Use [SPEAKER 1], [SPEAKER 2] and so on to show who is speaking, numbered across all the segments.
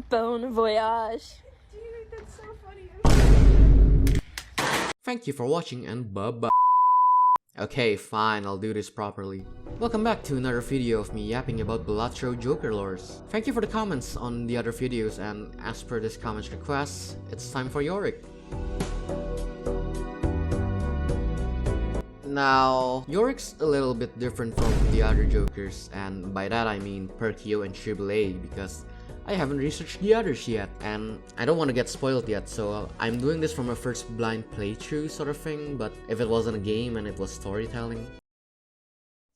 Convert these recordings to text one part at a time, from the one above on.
[SPEAKER 1] Bon voyage.
[SPEAKER 2] Dude, that's so funny.
[SPEAKER 3] Thank you for watching and bye-bye. Okay, fine, I'll do this properly. Welcome back to another video of me yapping about Balatro Joker lores. Thank you for the comments on the other videos, and as per this comments request, it's time for Yorick. Now, Yorick's a little bit different from the other Jokers, and by that I mean Perkio and Shibboleth, because I haven't researched the others yet, and I don't want to get spoiled yet, so I'm doing this from a first blind playthrough sort of thing, but if it wasn't a game and it was storytelling.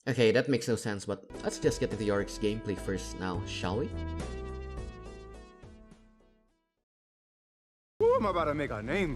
[SPEAKER 3] Okay, that makes no sense, but let's just get to the Yorick's gameplay first now, shall we?
[SPEAKER 4] Ooh, I'm about to make a name.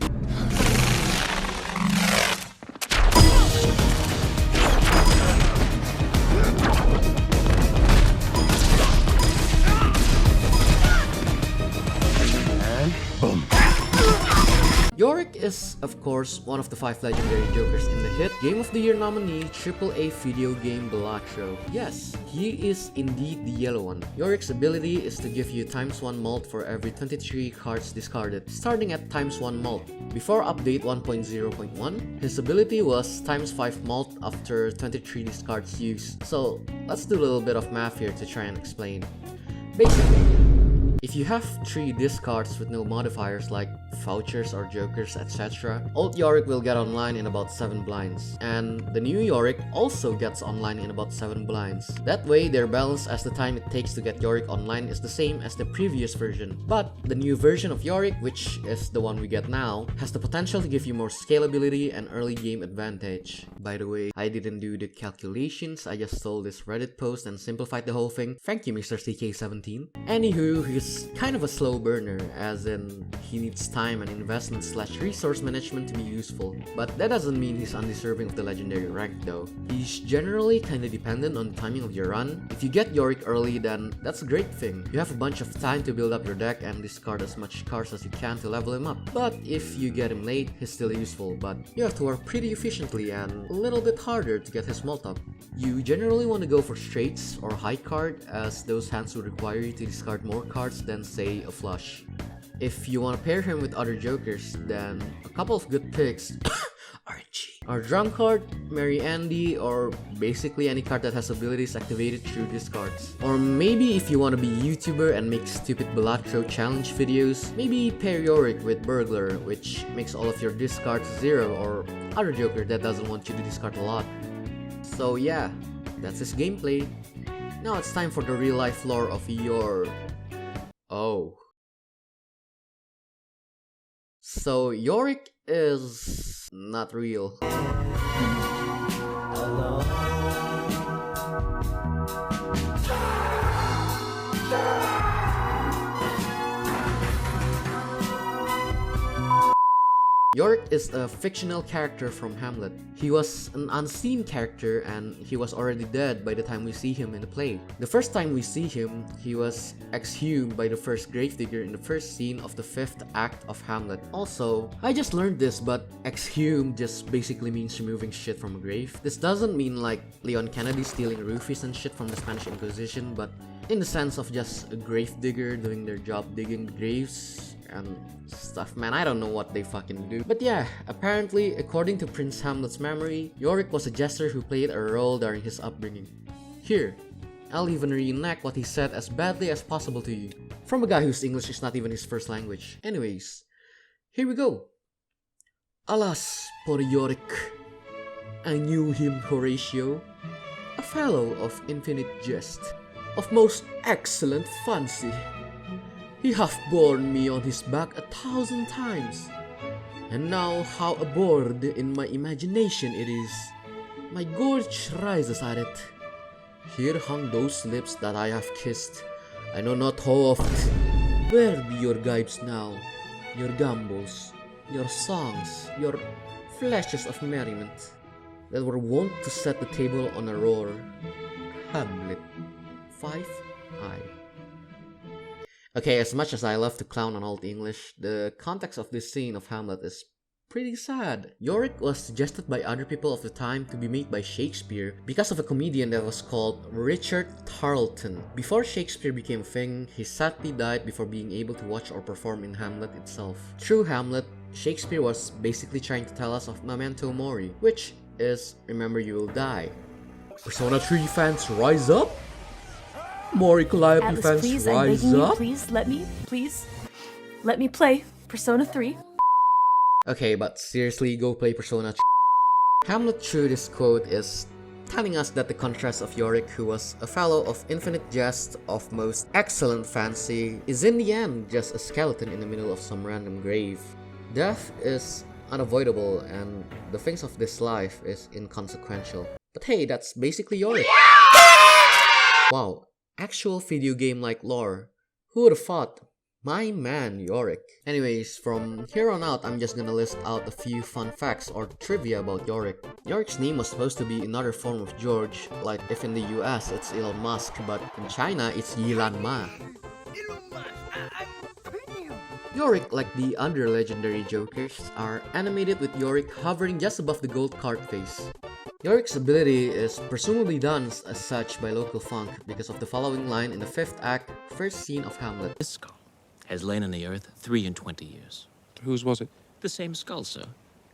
[SPEAKER 3] Yorick is, of course, one of the 5 legendary Jokers in the hit Game of the Year nominee AAA video game Balatro. Yes, he is indeed the yellow one. Yorick's ability is to give you ×1 mult for every 23 cards discarded, starting at ×1 mult. Before update 1.0.1, his ability was ×5 mult after 23 discards used. So let's do a little bit of math here to try and explain. Basically, if you have 3 discards with no modifiers like vouchers or jokers, etc., old Yorick will get online in about 7 blinds, and the new Yorick also gets online in about 7 blinds. That way, they're balanced as the time it takes to get Yorick online is the same as the previous version. But the new version of Yorick, which is the one we get now, has the potential to give you more scalability and early game advantage. By the way, I didn't do the calculations, I just stole this Reddit post and simplified the whole thing. Thank you, Mr. CK17. Anywho, he's kind of a slow burner, as in he needs time and investment / resource management to be useful. But that doesn't mean he's undeserving of the legendary rank though. He's generally kinda dependent on the timing of your run. If you get Yorick early, then that's a great thing. You have a bunch of time to build up your deck and discard as much cards as you can to level him up. But if you get him late, he's still useful, but you have to work pretty efficiently and a little bit harder to get his mult up. You generally want to go for straights or high card, as those hands would require you to discard more cards than say a flush. If you want to pair him with other jokers, then a couple of good picks are Drunkard, Merry Andy, or basically any card that has abilities activated through discards. Or maybe if you want to be a YouTuber and make stupid Balatro challenge videos, maybe pair Yorick with Burglar, which makes all of your discards 0, or other joker that doesn't want you to discard a lot. So yeah, that's his gameplay. Now it's time for the real life lore of Oh. So Yorick is not real. Yorick is a fictional character from Hamlet. He was an unseen character and he was already dead by the time we see him in the play. The first time we see him, he was exhumed by the first gravedigger in the first scene of the 5th act of Hamlet. Also, I just learned this, but exhumed just basically means removing shit from a grave. This doesn't mean like Leon Kennedy stealing roofies and shit from the Spanish Inquisition, but in the sense of just a gravedigger doing their job digging the graves and stuff. Man, I don't know what they fucking do. But yeah, apparently, according to Prince Hamlet's memory, Yorick was a jester who played a role during his upbringing. Here, I'll even reenact what he said as badly as possible to you, from a guy whose English is not even his first language. Anyways, here we go. Alas, poor Yorick. I knew him, Horatio, a fellow of infinite jest, of most excellent fancy. He hath borne me on his back 1,000 times, and now how abhorred in my imagination it is. My gorge rises at it. Here hang those lips that I have kissed, I know not how oft. Where be your gibes now, your gambols, your songs, your flashes of merriment, that were wont to set the table on a roar? Hamlet, 5i. Okay, as much as I love to clown on old English, the context of this scene of Hamlet is pretty sad. Yorick was suggested by other people of the time to be made by Shakespeare because of a comedian that was called Richard Tarleton. Before Shakespeare became a thing, he sadly died before being able to watch or perform in Hamlet itself. Through Hamlet, Shakespeare was basically trying to tell us of Memento Mori, which is remember you will die. Persona 3 fans rise up? Mori Calliope
[SPEAKER 2] Atlas,
[SPEAKER 3] fans
[SPEAKER 2] please, I'm
[SPEAKER 3] rise
[SPEAKER 2] begging you,
[SPEAKER 3] up?
[SPEAKER 2] please, let me play Persona 3.
[SPEAKER 3] Okay, but seriously, go play Persona 3. Hamlet through this quote is telling us that the contrast of Yorick, who was a fellow of infinite jest, of most excellent fancy, is in the end just a skeleton in the middle of some random grave. Death is unavoidable and the things of this life is inconsequential. But hey, that's basically Yorick. Wow, actual video game-like lore. Who would have thought? My man, Yorick. Anyways, from here on out, I'm just gonna list out a few fun facts or trivia about Yorick. Yorick's name was supposed to be another form of George, like if in the US it's Elon Musk, but in China it's Yilan Ma. Yorick, like the other legendary Jokers, are animated with Yorick hovering just above the gold card face. Yorick's ability is presumably done as such by local funk because of the following line in the 5th act, first scene of Hamlet.
[SPEAKER 1] This skull has lain on the earth 23 years.
[SPEAKER 4] Whose was it?
[SPEAKER 1] The same skull, sir,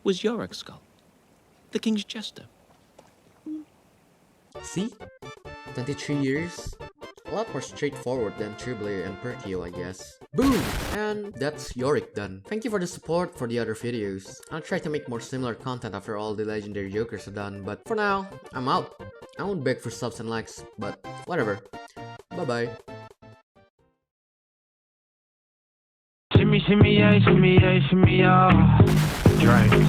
[SPEAKER 1] was Yorick's skull. The king's jester.
[SPEAKER 3] See? 23 years? A lot more straightforward than Tribble and Perkio, I guess. Boom! And that's Yorick done. Thank you for the support for the other videos. I'll try to make more similar content after all the legendary Jokers are done, but for now, I'm out. I won't beg for subs and likes, but whatever. Bye bye.
[SPEAKER 5] Shimmy, shimmy, yeah, shimmy, yeah, shimmy, yeah. Drink.